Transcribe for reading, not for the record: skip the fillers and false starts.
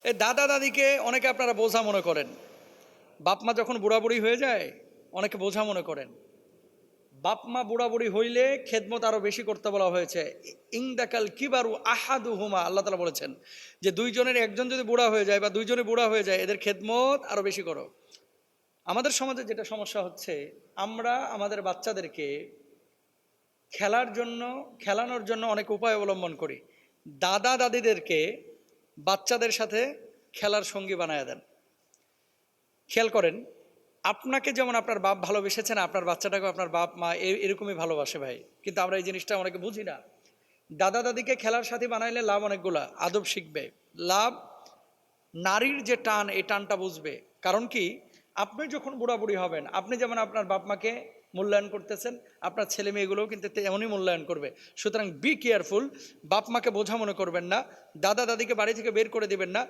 এই দাদা দাদিকে অনেকে আপনারা বোঝা মনে করেন। বাপ মা যখন বুড়াবুড়ি হয়ে যায় অনেকে বোঝা মনে করেন। বাপ মা বুড়াবুড়ি হইলে খেদমত আরো বেশি করতে বলা হয়েছে। ইংদাকাল কিবারু আহাদুহুমা, আল্লাহ তাআলা বলেছেন যে দুইজনের একজন যদি বুড়া হয়ে যায় বা দুইজনে বুড়া হয়ে যায় এদের খেদমত আরো বেশি করো। আমাদের সমাজে যেটা সমস্যা হচ্ছে, আমরা আমাদের বাচ্চাদেরকে খেলানোর জন্য অনেক উপায় অবলম্বন করি। দাদা দাদিদেরকে বাচ্চাদের সাথে খেলার সঙ্গী বানায় দেন। খেয়াল করেন, আপনাকে যেমন আপনার বাপ ভালোবেসেছেন আপনার বাচ্চাটাকে আপনার বাপ মা এরকমই ভালোবাসে ভাই। কিন্তু আমরা এই জিনিসটা অনেকে বুঝি না। দাদা দাদিকে খেলার সাথী বানাইলে লাভ অনেকগুলা, আদব শিখবে, লাভ নারীর যে টান এই টানটা বুঝবে। কারণ কি, আপনি যখন বুড়াবুড়ি হবেন আপনি যেমন আপনার বাপ মাকে মূল্যায়ন করতেছেন আপনার ছেলে মেয়েগুলোও কিন্তু এমনই মূল্যায়ন করবে। সুতরাং বি কেয়ারফুল, বাপ মাকে বোঝা মনে করবেন না, দাদা দাদিকে বাড়ি থেকে বের করে দিবেন না।